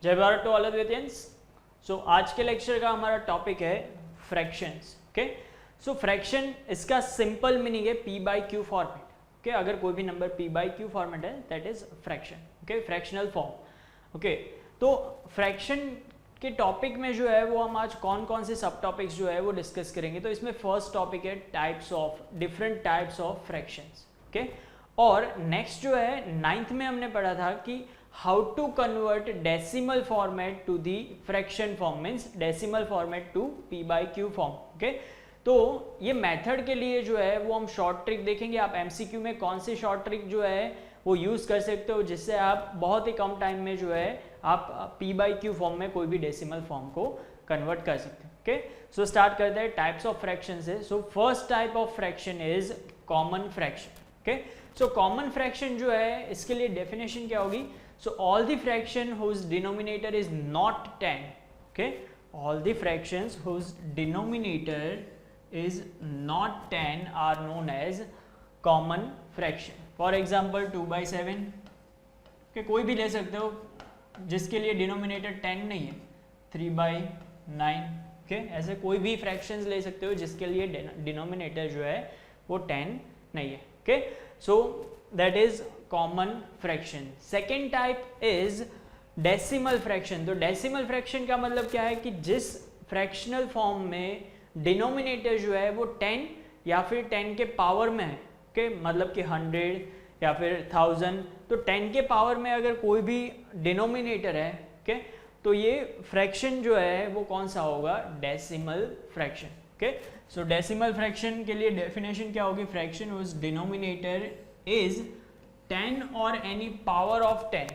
जय Bharat to all अद्वितियंस। So आज के लेक्चर का हमारा टॉपिक है फ्रैक्शंस। ओके, सो फ्रैक्शन इसका सिंपल मीनिंग है P by Q format. Okay, अगर कोई भी number P by Q format है that is fraction. Okay, fractional form. Okay, तो फ्रैक्शन के टॉपिक में जो है वो हम आज कौन कौन से सब टॉपिक्स जो है वो डिस्कस करेंगे। तो इसमें फर्स्ट टॉपिक है types of different types of fractions. Okay, और नेक्स्ट जो है 9th में हमने पढ़ा था कि how to convert decimal format to the fraction form, means decimal format to P by Q form. Okay, तो ये मेथड के लिए जो है वो हम शॉर्ट ट्रिक देखेंगे। आप एमसीक्यू में कौन सी शॉर्ट ट्रिक जो है वो यूज कर सकते हो जिससे आप बहुत ही कम टाइम में जो है आप पी बाई क्यू फॉर्म में कोई भी डेसिमल फॉर्म को कन्वर्ट कर सकते हो। ओके, सो स्टार्ट करते हैं टाइप्स ऑफ फ्रैक्शन से। So first type of fraction is common fraction. Okay, so common fraction जो है इसके लिए डेफिनेशन क्या होगी? So all the fraction whose denominator is not 10, okay, all the fractions whose denominator is not 10 are known as common fraction. For example 2/7, okay, कोई भी ले सकते हो जिसके लिए डिनोमिनेटर 10 नहीं है। 3/9, okay, ऐसे कोई भी फ्रैक्शंस ले सकते हो जिसके लिए डिनोमिनेटर जो है वो 10 नहीं है। okay, so that is common fraction. Second type is decimal fraction. तो डेसिमल फ्रैक्शन का मतलब क्या है कि जिस फ्रैक्शनल फॉर्म में डिनोमिनेटर जो है वो 10 या फिर 10 के पावर में है। ओके, मतलब कि 100 या फिर 1000, तो 10 के पावर में अगर कोई भी डिनोमिनेटर है, ओके, तो ये फ्रैक्शन जो है वो कौन सा होगा? Decimal fraction. Okay, so decimal fraction के लिए डेफिनेशन क्या होगी? Fraction whose denominator is 10 or any power of 10,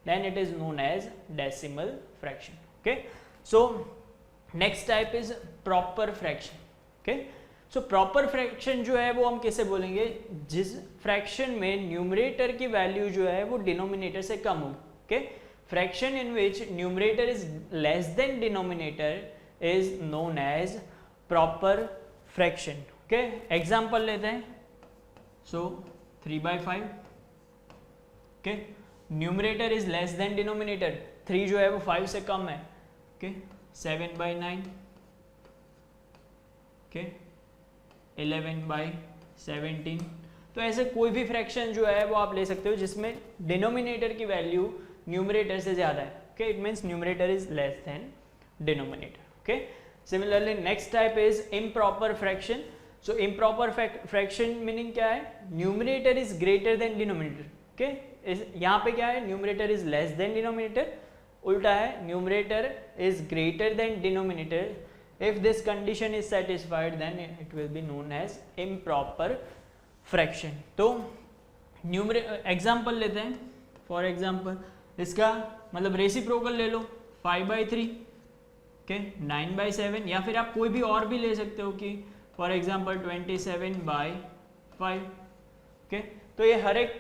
then it is known as decimal fraction. Okay, so next type is proper fraction. Okay, so proper fraction जो है वो हम कैसे बोलेंगे? जिस फ्रैक्शन में न्यूमरेटर की वैल्यू जो है वो डिनोमिनेटर से कम होगी। okay, fraction in which numerator is less than denominator is known as proper fraction. okay, example लेते हैं। so 3/5, okay, numerator is less than denominator, 3 जो है वो 5 से कम है। Okay, 7/9, okay, 11/17। तो ऐसे कोई भी फ्रैक्शन जो है वो आप ले सकते हो जिसमें डिनोमिनेटर की वैल्यू न्यूमरेटर से ज्यादा है। Okay, it means numerator is less than denominator. Okay, similarly next type is improper fraction. So improper fraction meaning क्या है? Numerator is greater than denominator. Okay, यहाँ पे क्या है? Numerator is less than denominator, उल्टा है numerator is greater than denominator. If this condition is satisfied then it will be known as improper fraction. तो example लेते हैं। फॉर एग्जाम्पल इसका मतलब रेसिप्रोकल ले लो, 5/3, ओके, 9/7, या फिर आप कोई भी और भी ले सकते हो कि फॉर एग्जाम्पल 27/5। ओके, तो ये हर एक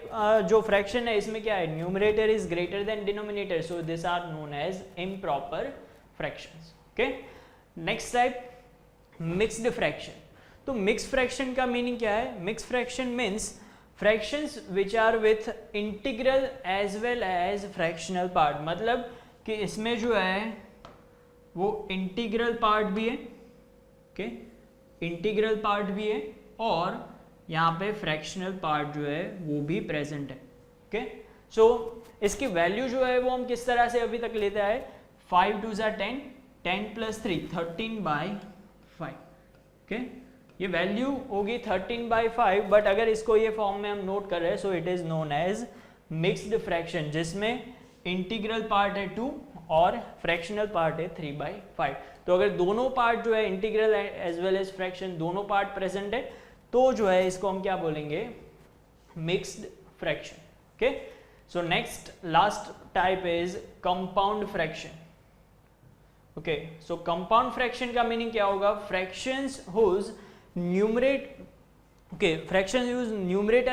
जो फ्रैक्शन है इसमें क्या है? Numerator is greater than denominator, so this are known as improper fractions. Okay, next type mixed fraction. तो मिक्स फ्रैक्शन का मीनिंग क्या है? Mix fraction means fractions which are with integral as well as fractional part. मतलब कि इसमें जो है वो इंटीग्रल पार्ट भी है, ओके, इंटीग्रल पार्ट भी है, और यहाँ पे फ्रैक्शनल पार्ट जो है वो भी प्रेजेंट है। ओके, सो इसकी वैल्यू जो है वो हम किस तरह से अभी तक लेते आए? 5 2 10, 10 + 3, 13/5। ओके, ये वैल्यू होगी 13/5, बट अगर इसको ये फॉर्म में हम नोट कर रहे हैं so it is known as mixed fraction, जिसमें इंटीग्रल पार्ट है 2 और फ्रैक्शनल पार्ट है 3/5। तो अगर दोनों पार्ट जो है integral as well as fraction दोनों पार्ट प्रेजेंट है तो जो है इसको हम क्या बोलेंगे? Mixed fraction. Okay, so next last type is compound fraction. Okay, so compound fraction का मीनिंग क्या होगा? Fractions whose numerator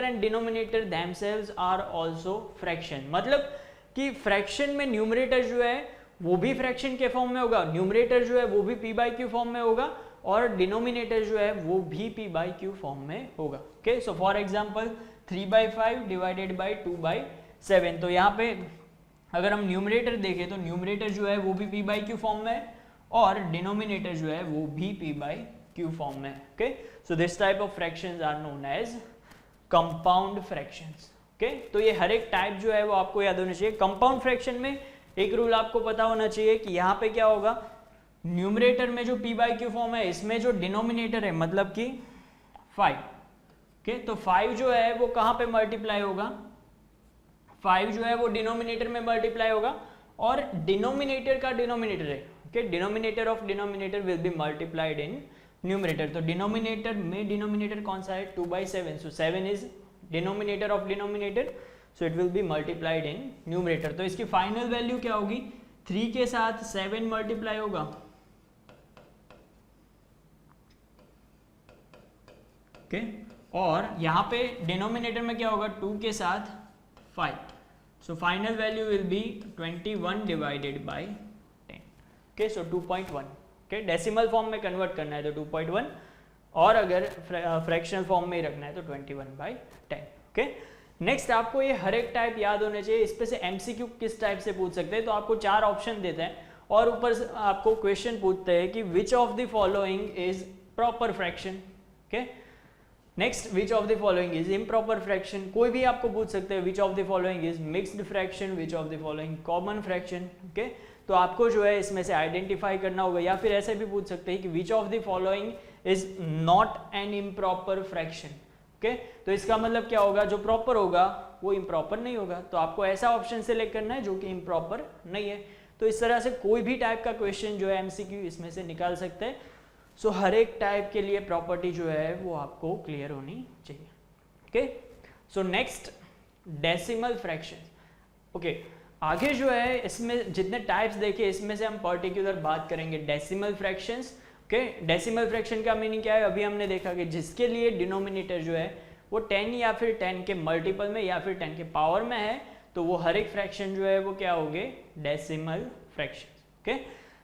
and denominator themselves are also fraction. मतलब कि फ्रैक्शन में न्यूमरेटर जो है वो भी फ्रैक्शन के फॉर्म में होगा, न्यूमरेटर जो है वो भी पी बाई क्यू फॉर्म में होगा, और डिनोमिनेटर जो है वो भी पी बाई क्यू फॉर्म में होगा। Okay, so for example 3/5 / 2/7। तो यहाँ पे अगर हम न्यूमरेटर देखें तो न्यूमरेटर जो है वो भी p बाई क्यू फॉर्म में है और डिनोमिनेटर जो है वो भी p बाई क्यू फॉर्म में है। Okay, so this type of fractions are known as compound fractions. Okay, तो ये हर एक टाइप जो है वो आपको याद होना चाहिए। कंपाउंड फ्रैक्शन में एक रूल आपको पता होना चाहिए कि यहाँ पे क्या होगा, न्यूमरेटर में जो p बाई क्यू फॉर्म है इसमें जो डिनोमिनेटर है मतलब कि 5, ओके, तो 5 जो है वो कहाँ पे मल्टीप्लाई होगा, 5 जो है वो डिनोमिनेटर में मल्टीप्लाई होगा और डिनोमिनेटर का डिनोमिनेटर है, okay, denominator of denominator will be multiplied in numerator. तो डिनोमिनेटर में डिनोमिनेटर कौन सा है, 2/7, सो 7 is denominator of denominator, so it will B multiplied in numerator. तो इसकी फाइनल वैल्यू क्या होगी, 3 के साथ 7 मल्टीप्लाई होगा, ओके, और यहाँ पे डिनोमिनेटर में क्या होगा, 2 के साथ 5, so final value will be 21 divided by 10, okay, so 2.1, okay, decimal form में कन्वर्ट करना है तो 2.1 और अगर फ्रैक्शनल फॉर्म में ही रखना है तो 21/10, ओके। नेक्स्ट आपको ये हर एक टाइप याद होने चाहिए। इस पे से एमसीक्यू किस टाइप से पूछ सकते हैं, तो आपको 4 ऑप्शन देते हैं और ऊपर से आपको क्वेश्चन पूछते हैं कि which of the following is proper fraction, okay. Next, which of the following is improper fraction, कोई भी आपको पूछ सकते हैं, which of the following is mixed fraction, which of the following common fraction, okay. तो आपको जो है इसमें से आइडेंटिफाई करना होगा, या फिर ऐसे भी पूछ सकते हैं कि which of the following is not an improper fraction, okay. तो इसका मतलब क्या होगा, जो प्रॉपर होगा वो इम्प्रॉपर नहीं होगा, तो आपको ऐसा ऑप्शन सेलेक्ट करना है जो कि इम्प्रॉपर नहीं है। तो इस तरह से कोई भी टाइप का क्वेश्चन जो है एमसीक्यू इसमें से निकाल सकते हैं। सो हर एक टाइप के लिए प्रॉपर्टी जो है वो आपको क्लियर होनी चाहिए, okay. So next, decimal fraction, okay. आगे जो है इसमें जितने टाइप्स देखे इसमें से हम पर्टिकुलर बात करेंगे decimal fractions, okay. Decimal fraction का मीनिंग क्या है, अभी हमने देखा कि जिसके लिए डिनोमिनेटर जो है वो 10 या फिर 10 के मल्टीपल में या फिर 10 के पावर में है, तो वो हर एक फ्रैक्शन जो है वो क्या होंगे, decimal fraction, okay.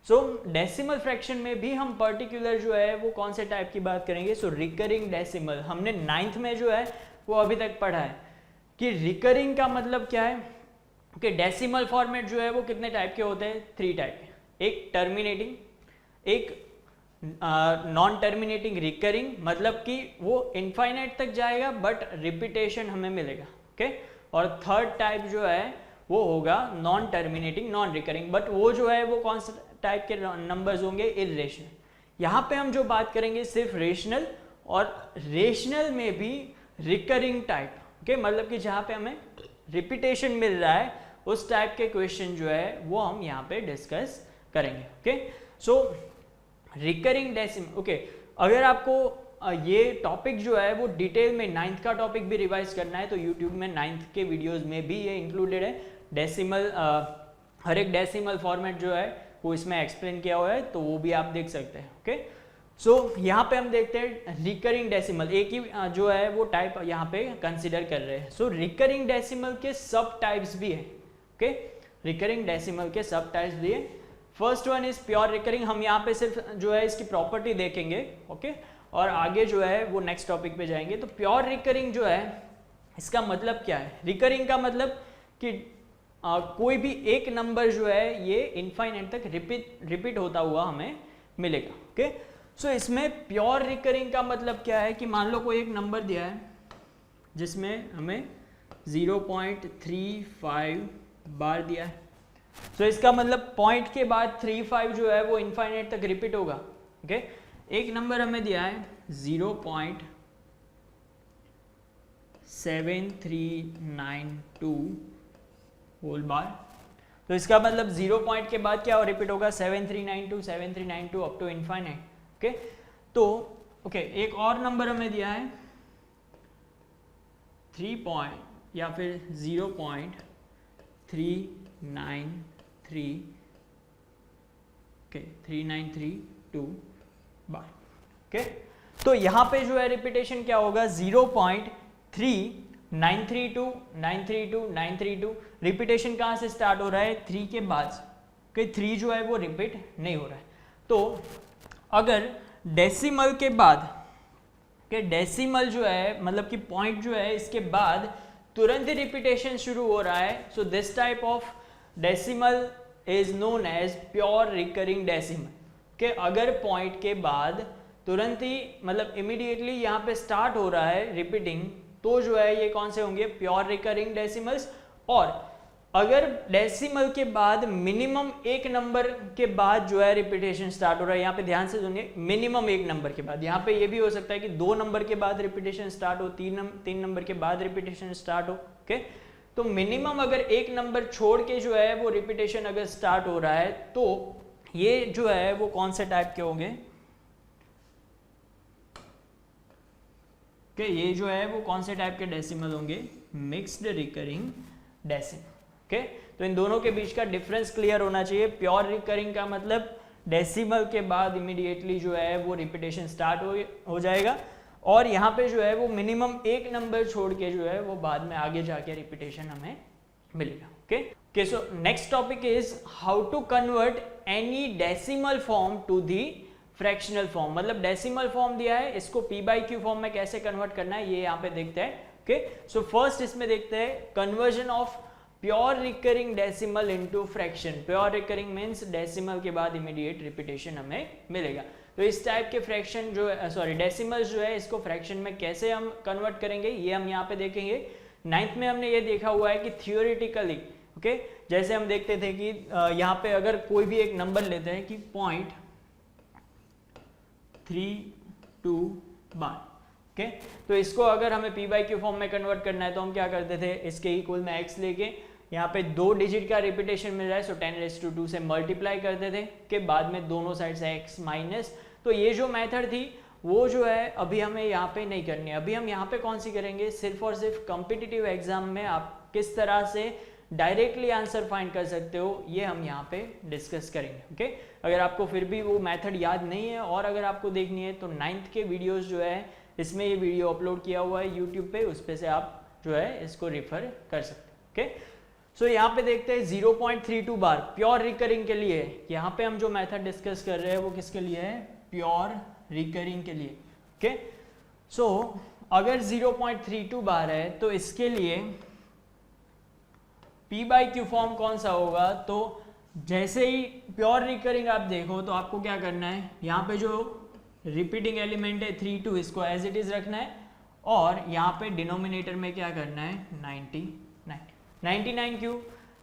So decimal fraction में भी हम पर्टिकुलर जो है वो कौन से टाइप की बात करेंगे, सो रिकरिंग डेसिमल। हमने 9th में जो है वो अभी तक पढ़ा है कि रिकरिंग का मतलब क्या है, कि डेसिमल फॉर्मेट जो है वो कितने टाइप के होते हैं, 3 टाइप के, एक टर्मिनेटिंग, एक नॉन टर्मिनेटिंग रिकरिंग, मतलब कि वो इनफाइनाइट तक जाएगा बट रिपीटेशन हमें मिलेगा, ओके। और थर्ड टाइप जो है वो होगा non terminating non recurring, but वो जो है वो कौन सा टाइप के नंबर्स होंगे, इर्रेशनल। यहाँ पे हम जो बात करेंगे सिर्फ रेशनल, और रेशनल में भी रिकरिंग टाइप, ओके, मतलब कि जहाँ पे हमें रिपीटेशन मिल रहा है उस टाइप के क्वेश्चन जो है वो हम यहाँ पे डिस्कस करेंगे, ओके। सो रिकरिंग डेसिमल, ओके। अगर आपको ये टॉपिक जो है वो डिटेल में 9th का टॉपिक भी रिवाइज करना है तो यूट्यूब में 9th के वीडियोस में भी ये इंक्लूडेड है। डेसिमल हर एक डेसिमल फॉर्मेट जो है वो इसमें एक्सप्लेन किया हुआ है, तो वो भी आप देख सकते हैं, ओके। सो यहाँ पे हम देखते हैं रिकरिंग डेसिमल, एक ही जो है वो टाइप यहाँ पे कंसिडर कर रहे हैं। सो रिकरिंग डेसिमल के सब टाइप्स भी है, ओके। रिकरिंग डेसिमल के सब टाइप्स भी है। First one is pure recurring, हम यहाँ पे सिर्फ जो है इसकी प्रॉपर्टी देखेंगे, ओके, और आगे जो है वो नेक्स्ट टॉपिक पे जाएंगे। तो प्योर रिकरिंग जो है इसका मतलब क्या है, रिकरिंग का मतलब कि कोई भी एक नंबर जो है ये इनफाइनाइट तक रिपीट होता हुआ हमें मिलेगा, ओके। सो इसमें प्योर रिकरिंग का मतलब क्या है कि मान लो कोई एक नंबर दिया है जिसमें हमें 0.35 बार दिया है, तो इसका मतलब पॉइंट के बाद 35 जो है वो इनफाइनाइट तक रिपीट होगा, ओके। एक नंबर हमें दिया है 0.7392 होल बार, तो इसका मतलब 0 पॉइंट के बाद क्या रिपीट होगा, 7392 अप टू इनफाइनाइट, ओके। तो ओके, एक और नंबर हमें दिया है 3 पॉइंट या फिर 0.3932 3932 बार, ओके। तो यहाँ पे जो है रिपीटेशन क्या होगा, 0.3932 रिपीटेशन कहाँ से स्टार्ट हो रहा है, 3 के बाद, ओके। 3 जो है वो रिपीट नहीं हो रहा है। तो अगर डेसिमल के बाद, ओके, डेसिमल जो है मतलब कि पॉइंट जो है इसके बाद तुरंत ही रिपीटेशन शुरू हो रहा है, so this type of decimal is known as pure recurring decimal के अगर पॉइंट के बाद तुरंत ही मतलब इमीडिएटली यहाँ पे स्टार्ट हो रहा है रिपीटिंग, तो जो है ये कौन से होंगे, प्योर रिकरिंग डेसिमल्स। और अगर डेसिमल के बाद मिनिमम एक नंबर के बाद जो है रिपीटेशन स्टार्ट हो रहा है, यहाँ पे ध्यान से सुनिए, मिनिमम एक नंबर के बाद, यहाँ पे ये भी हो सकता है कि 2 नंबर के बाद रिपीटेशन स्टार्ट हो, 3 नंबर के बाद रिपीटेशन स्टार्ट हो, ओके। तो मिनिमम अगर एक नंबर छोड़ के जो है वो रिपीटेशन अगर स्टार्ट हो रहा है, तो ये जो है वो कौन से टाइप के होंगे, कि ये जो है वो कौन से टाइप के डेसिमल होंगे, मिक्स्ड रिकरिंग डेसिमल, ओके। तो इन दोनों के बीच का डिफरेंस क्लियर होना चाहिए। प्योर रिकरिंग का मतलब डेसिमल के बाद इमीडिएटली जो है वो रिपीटेशन स्टार्ट हो जाएगा, और यहाँ पे जो है वो मिनिमम एक नंबर छोड़ के जो है वो बाद में आगे जाके रिपीटेशन हमें मिलेगा, okay. So next topic is how to convert any decimal form to the fractional form. मतलब डेसिमल फॉर्म दिया है, इसको p/q फॉर्म में कैसे कन्वर्ट करना है ये यहाँ पे देखते हैं, ओके। सो फर्स्ट इसमें देखते हैं conversion of pure recurring decimal into fraction. Pure recurring means decimal के बाद इमीडिएट रिपीटेशन हमें मिलेगा। तो इस टाइप के फ्रैक्शन जो है, सॉरी डेसिमल्स जो है, इसको फ्रैक्शन में कैसे हम कन्वर्ट करेंगे ये हम यहाँ पे देखेंगे। 9th में हमने ये देखा हुआ है कि थियोरेटिकली, ओके, जैसे हम देखते थे कि यहाँ पे अगर कोई भी एक नंबर लेते हैं कि 0.32 बार, ओके, तो इसको अगर हमें p/q फॉर्म में कन्वर्ट करना है तो हम क्या करते थे, इसके इक्वल में x लेके यहाँ पे 2 डिजिट का रिपीटेशन मिल रहा है, सो 10⁻² से मल्टीप्लाई करते थे, के बाद में दोनों साइड से x माइनस। तो ये जो मेथड थी वो जो है अभी हमें यहाँ पे नहीं करनी है। अभी हम यहाँ पे कौन सी करेंगे, सिर्फ और सिर्फ कॉम्पिटिटिव एग्जाम में आप किस तरह से डायरेक्टली आंसर फाइंड कर सकते हो ये हम यहाँ पे डिस्कस करेंगे, ओके। अगर आपको फिर भी वो मेथड याद नहीं है और अगर आपको देखनी है तो 9th के वीडियोस जो है इसमें ये वीडियो अपलोड किया हुआ है यूट्यूब पे, उस पे से आप जो है इसको रिफर कर सकते हैं, ओके। सो यहाँ पे देखते हैं 0.32 बार प्योर रिकरिंग के लिए। यहाँ पे हम जो मेथड डिस्कस कर रहे हैं वो किसके लिए है, प्योर रिकरिंग के लिए, ओके। सो अगर 0.32 बार है तो इसके लिए p/q फॉर्म कौन सा होगा, तो जैसे ही प्योर रिकरिंग आप देखो तो आपको क्या करना है, यहाँ पे जो रिपीटिंग एलिमेंट है 32 इसको एज इट इज रखना है, और यहाँ पे डिनोमिनेटर में क्या करना है 99 क्यों,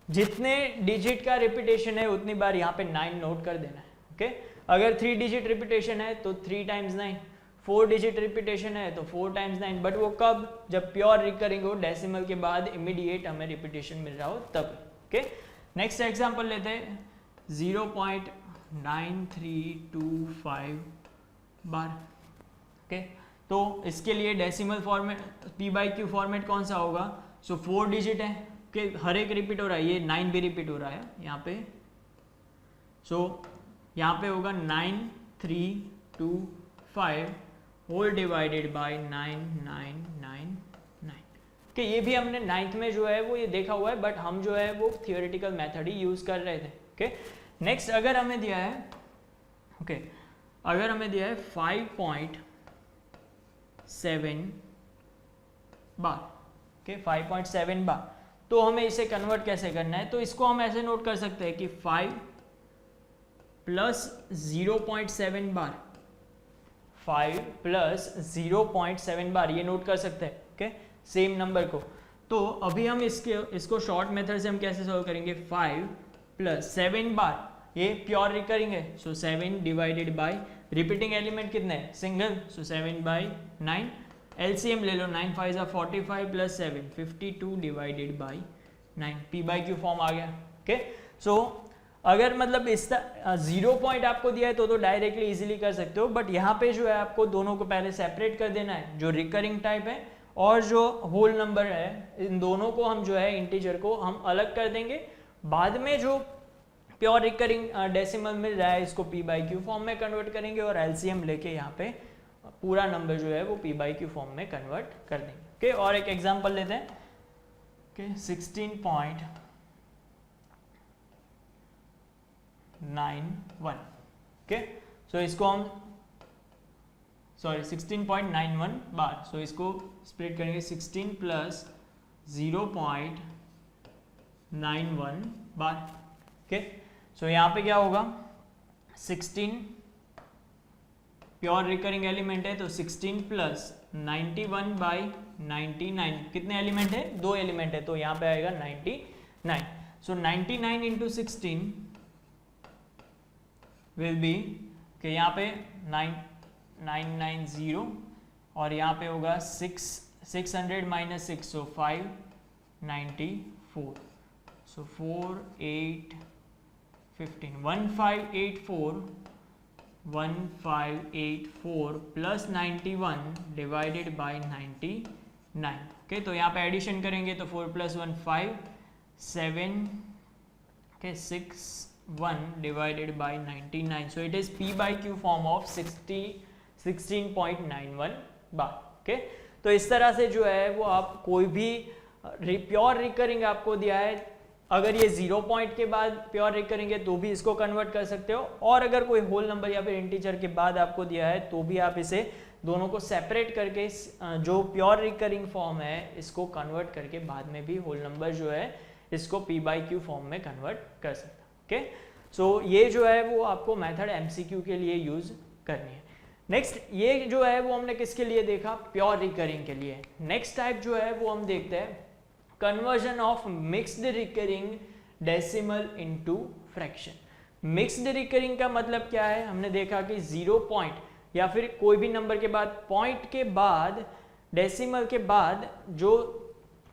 जितने डिजिट का रिपीटेशन है उतनी बार यहाँ पे 9 नोट कर देना है, ओके। अगर 3 डिजिट रिपीटेशन है तो 3 × 9, 4 डिजिट रिपीटेशन है तो 4 × 9, बट वो कब, जब प्योर रिकरिंग हो, डेसिमल के बाद इमीडिएट हमें रिपीटेशन मिल रहा हो तब, ओके। नेक्स्ट एग्जांपल लेते हैं 0.9325 बार, ओके। तो इसके लिए डेसिमल फॉर्मेट p/q फॉर्मेट कौन सा होगा, सो 4 डिजिट है कि हर एक रिपीट हो रहा है, ये 9 भी रिपीट हो रहा है यहाँ पे, सो यहाँ पे होगा 9325 होल डिवाइडेड बाय 9999, कि ये भी हमने 9th में जो है वो ये देखा हुआ है, बट हम जो है वो थियोरेटिकल मेथड ही यूज कर रहे थे, ओके। नेक्स्ट अगर हमें दिया है, ओके, अगर हमें दिया है 5.7 बार, ओके, 5.7 बार, तो हमें इसे कन्वर्ट कैसे करना है, तो इसको हम ऐसे नोट कर सकते हैं कि 5 + 0.7 बार, 5 + 0.7 बार, ये नोट कर सकते हैं, ओके, सेम नंबर को। तो अभी हम इसको शॉर्ट मेथड से हम कैसे सॉल्व करेंगे, 5 + 7 बार, ये प्योर रिकरिंग है, सो 7 डिवाइडेड बाय रिपीटिंग एलिमेंट कितने हैं, सिंगल, सो 7/9, एलसीएम ले लो, 9 × 5 = 45 + 7 52 डिवाइडेड बाय 9, p/q फॉर्म आ गया, ओके। सो अगर मतलब इस 0 पॉइंट आपको दिया है तो डायरेक्टली इजीली कर सकते हो, बट यहाँ पे जो है आपको दोनों को पहले सेपरेट कर देना है, जो रिकरिंग टाइप है और जो होल नंबर है, इन दोनों को हम जो है इंटीजर को हम अलग कर देंगे। बाद में जो प्योर रिकरिंग डेसिमल मिल रहा है इसको p/q फॉर्म में कन्वर्ट करेंगे और एलसीएम लेके यहाँ पे पूरा नंबर जो है वो p/q फॉर्म में कन्वर्ट कर देंगे, ओके। और एक एग्जांपल लेते हैं, ओके, 16.91, ओके। सो इसको हम 16.91 बार, सो इसको स्प्लिट करेंगे 16 + 0.91 91 बार। ओके, सो यहाँ पे क्या होगा, 16 प्योर रिकरिंग एलिमेंट है तो 16 प्लस 91 बाई 99, कितने एलिमेंट है, 2 एलिमेंट है, तो यहाँ पे आएगा 99। सो 99 इंटू 16 विल बी कि यहाँ पे 990 और यहाँ पे होगा 600 minus 6, so 594, so 1584 plus 91 divided by 99। Okay, तो यहाँ पे एडिशन करेंगे तो 4 plus 1 5, 7, okay 61 divided by 99, so it is P by Q form of 16.91 bar. Okay, तो इस तरह से जो है वो आप कोई भी प्योर रिकरिंग आपको दिया है, अगर ये 0 पॉइंट के बाद प्योर रिकरिंग है तो भी इसको कन्वर्ट कर सकते हो, और अगर कोई होल नंबर या फिर इंटीजर के बाद आपको दिया है तो भी आप इसे दोनों को सेपरेट करके जो प्योर रिकरिंग फॉर्म है इसको कन्वर्ट करके बाद में भी होल नंबर जो है इसको P by Q फॉर्म में कन्वर्ट कर सकते हो। ओके, सो ये जो है वो आपको मेथड MCQ के लिए यूज करनी है। नेक्स्ट ये जो है वो हमने किसके लिए देखा, प्योर रिकरिंग के लिए। नेक्स्ट टाइप जो है वो हम देखते हैं conversion of mixed recurring decimal into fraction. Mixed recurring का मतलब क्या है, हमने देखा कि 0 पॉइंट या फिर कोई भी नंबर के बाद पॉइंट के बाद डेसिमल के बाद जो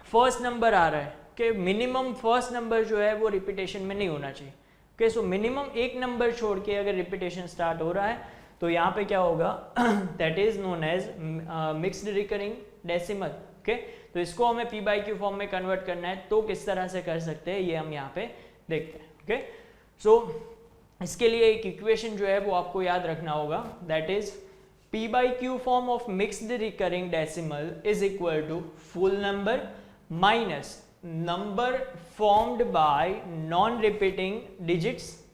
फर्स्ट नंबर आ रहा है कि मिनिमम फर्स्ट नंबर जो है वो रिपीटेशन में नहीं होना चाहिए। ओके, सो मिनिमम एक नंबर छोड़ के अगर रिपीटेशन स्टार्ट हो रहा है तो यहाँ पे क्या होगा, that is known as mixed recurring decimal. Okay, तो इसको हमें P by Q फॉर्म में कन्वर्ट करना है, तो किस तरह से कर सकते हैं ये हम यहाँ पे देखते हैं। ओके, सो इसके लिए एक इक्वेशन जो है वो आपको याद रखना होगा, that is P by Q form of mixed recurring decimal is equal to full number minus number formed by non repeating digits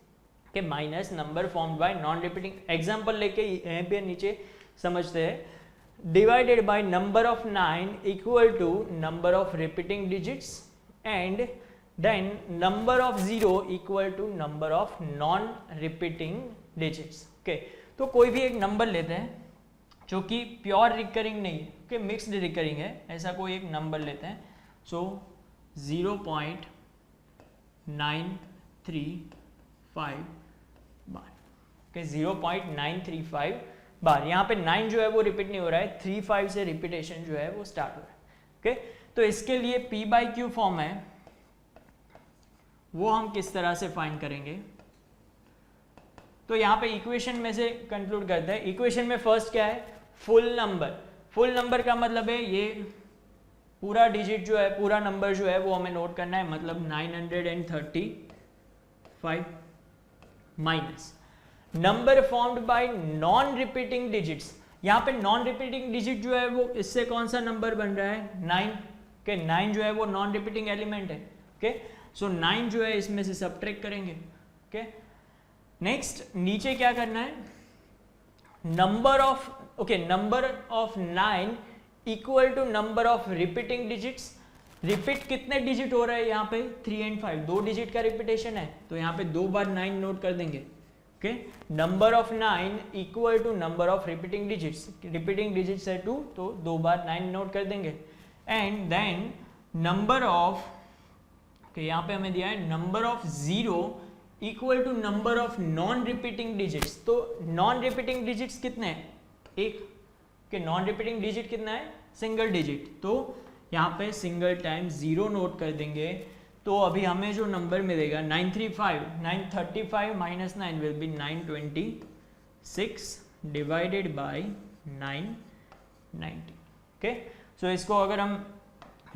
के minus number formed by non repeating. Example लेके यहाँ पे नीचे समझते हैं, divided by number of 9 equal to number of repeating digits and then number of 0 equal to number of non repeating digits। okay, तो कोई भी एक नंबर लेते हैं जो कि प्योर रिकरिंग नहीं है, okay, मिक्स्ड रिकरिंग है, ऐसा कोई एक नंबर लेते हैं, सो 0.935 बार। okay, 0.935 बार। यहाँ पे 9 जो है वो रिपीट नहीं हो रहा है, 35 से रिपीटेशन जो है वो स्टार्ट हो रहा है। ओके, तो इसके लिए P by Q फॉर्म है वो हम किस तरह से फाइंड करेंगे, तो यहाँ पे इक्वेशन में से कंक्लूड करते हैं। इक्वेशन में फर्स्ट क्या है, फुल नंबर। फुल नंबर का मतलब है ये पूरा डिजिट जो है, पूरा नंबर जो है वो हमें नोट करना है, मतलब 935 minus number formed by non repeating digits. यहाँ पे नॉन रिपीटिंग डिजिट जो है वो इससे कौन सा नंबर बन रहा है, 9 के 9 जो है वो नॉन रिपीटिंग एलिमेंट है। ओके, सो 9 जो है इसमें से सब्ट्रैक्ट करेंगे। ओके, नेक्स्ट नीचे क्या करना है, number of 9 equal to number of repeating digits. Repeat कितने डिजिट हो रहे हैं यहाँ पे, 3 और 5, 2 डिजिट का रिपीटेशन है, तो यहाँ पे 2 बार 9 नोट कर देंगे। Okay, number of 9 equal to number of repeating digits, repeating digits है 2, तो 2 बार 9 नोट कर देंगे। एंड देन नंबर ऑफ, यहाँ पे हमें दिया है number of 0 equal to number of non repeating digits. तो नॉन रिपीटिंग डिजिट्स कितने हैं, 1 के नॉन रिपीटिंग डिजिट कितना है, सिंगल डिजिट, तो यहाँ पे सिंगल टाइम 0 नोट कर देंगे। तो अभी हमें जो नंबर मिलेगा 935 minus 9 will be 926 divided by 990। Okay, so इसको अगर हम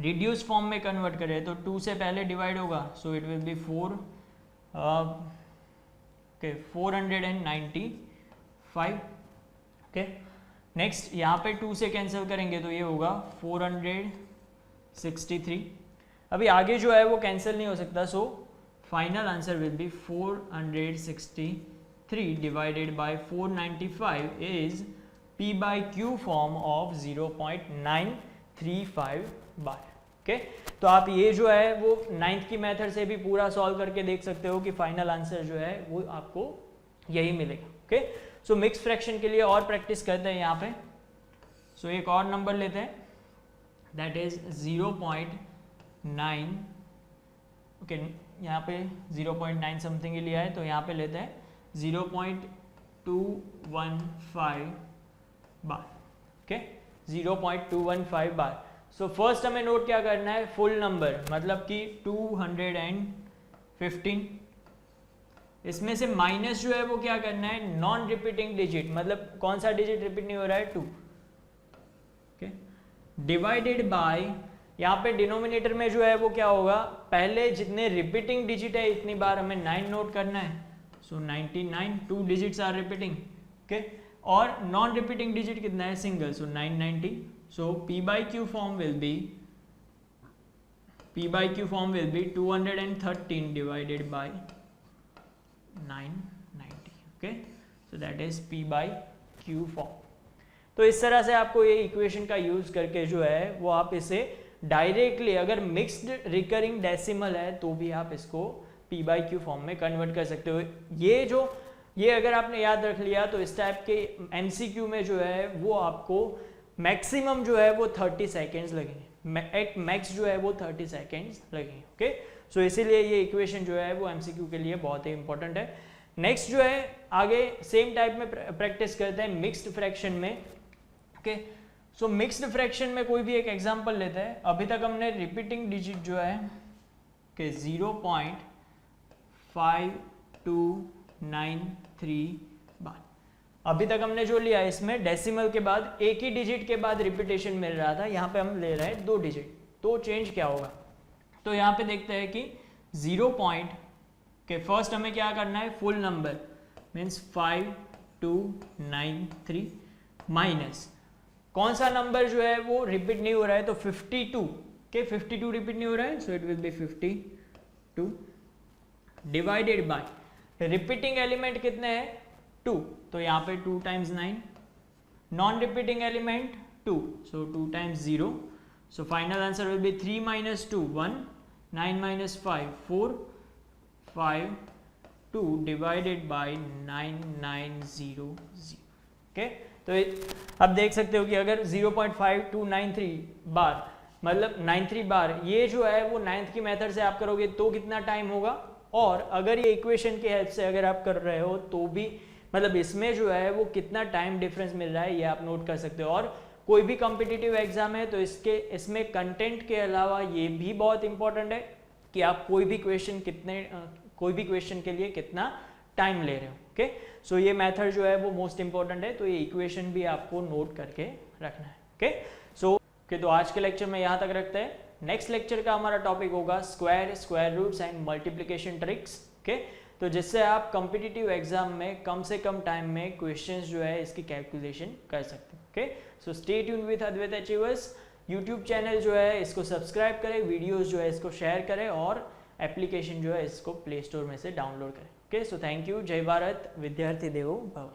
रिड्यूस फॉर्म में कन्वर्ट करें तो 2 से पहले डिवाइड होगा, so it will B 495। Okay, next यहाँ पे 2 से कैंसिल करेंगे तो ये होगा 463। अभी आगे जो है वो कैंसिल नहीं हो सकता, so final answer will be 463 divided by 495 is P by Q form of 0.935 bar. Okay तो आप ये जो है वो 9th की मेथड से भी पूरा सॉल्व करके देख सकते हो कि फाइनल आंसर जो है वो आपको यही मिलेगा। ओके सो मिक्स फ्रैक्शन के लिए और प्रैक्टिस करते हैं यहाँ पे। सो एक और नंबर लेते हैं दैट इज 0.9। ओके यहाँ पे 0.9 समथिंग ही लिया है तो यहाँ पे लेते हैं 0.215 बार। ओके 0.215 बार। सो फर्स्ट हमें नोट क्या करना है, फुल नंबर मतलब कि 215। इसमें से माइनस जो है वो क्या करना है, नॉन रिपीटिंग डिजिट, मतलब कौन सा डिजिट रिपीट नहीं हो रहा है, 2। ओके डिवाइडेड बाय, यहाँ पे डिनोमिनेटर में जो है वो क्या होगा, पहले जितने रिपीटिंग डिजिट है इतनी बार हमें 9 नोट करना है। सो 99, 2 डिजिट्स आर रिपीटिंग। ओके और नॉन रिपीटिंग डिजिट कितना है, single, so 990। So P by Q form will be 213 divided by 990. Okay, so that is P by Q form. तो इस तरह से आपको ये इक्वेशन का यूज करके जो है वो आप इसे डायरेक्टली, अगर मिक्स्ड रिकरिंग डेसिमल है तो भी आप इसको P by Q फॉर्म में कन्वर्ट कर सकते हो। ये अगर आपने याद रख लिया तो इस टाइप के MCQ में जो है वो आपको मैक्सिमम जो है वो 30 सेकेंड्स लगेंगे, एट मैक्स जो है वो 30 सेकेंड्स लगेंगे। ओके सो इसीलिए ये इक्वेशन जो है वो MCQ के लिए बहुत ही इंपॉर्टेंट है। नेक्स्ट जो है आगे सेम टाइप में प्रैक्टिस करते हैं मिक्स्ड फ्रैक्शन में। ओके सो मिक्स्ड फ्रैक्शन में कोई भी एक एग्जांपल लेते हैं। अभी तक हमने रिपीटिंग डिजिट जो है कि 0.5293 बार अभी तक हमने जो लिया, इसमें डेसिमल के बाद एक ही डिजिट के बाद रिपीटेशन मिल रहा था, यहाँ पे हम ले रहे हैं 2 डिजिट, तो चेंज क्या होगा। तो यहाँ पे देखते हैं कि 0 पॉइंट के फर्स्ट हमें क्या करना है, फुल नंबर मीन्स 5293 माइनस कौन सा नंबर जो है वो रिपीट नहीं हो रहा है, तो 52 के 52 रिपीट नहीं हो रहा है, so it will B 52 divided by repeating element कितने हैं, 2, तो यहाँ पे 2 times 9, non repeating element 2, so 2 times 0, so final answer will be 3 minus 2 1, 9 minus 5 4, 5 2 divided by 9900। okay? तो अब देख सकते हो कि अगर 0.5293 बार मतलब 93 बार ये जो है वो 9th की मेथड से आप करोगे तो कितना टाइम होगा, और अगर ये इक्वेशन की हेल्प से अगर आप कर रहे हो तो भी मतलब इसमें जो है वो कितना टाइम डिफरेंस मिल रहा है ये आप नोट कर सकते हो। और कोई भी कॉम्पिटिटिव एग्जाम है तो इसमें कंटेंट के अलावा ये भी बहुत इंपॉर्टेंट है कि आप कोई भी क्वेश्चन के लिए कितना टाइम ले रहे हो। ओके सो ये मेथड जो है वो मोस्ट इंपॉर्टेंट है, तो ये इक्वेशन भी आपको नोट करके रखना है। ओके सो तो आज के लेक्चर में यहाँ तक रखते हैं। नेक्स्ट लेक्चर का हमारा टॉपिक होगा square roots and multiplication tricks. Okay तो जिससे आप कॉम्पिटिटिव एग्जाम में कम से कम टाइम में क्वेश्चंस जो है इसकी कैलकुलेशन कर सकते हैं। Okay so stay tuned with Advait Achievers YouTube channel जो है इसको सब्सक्राइब करें, वीडियोस जो है इसको शेयर करें और एप्लीकेशन जो है इसको प्ले स्टोर में से डाउनलोड करें। ओके सो थैंक यू, जय भारत, विद्यार्थी देवो भव।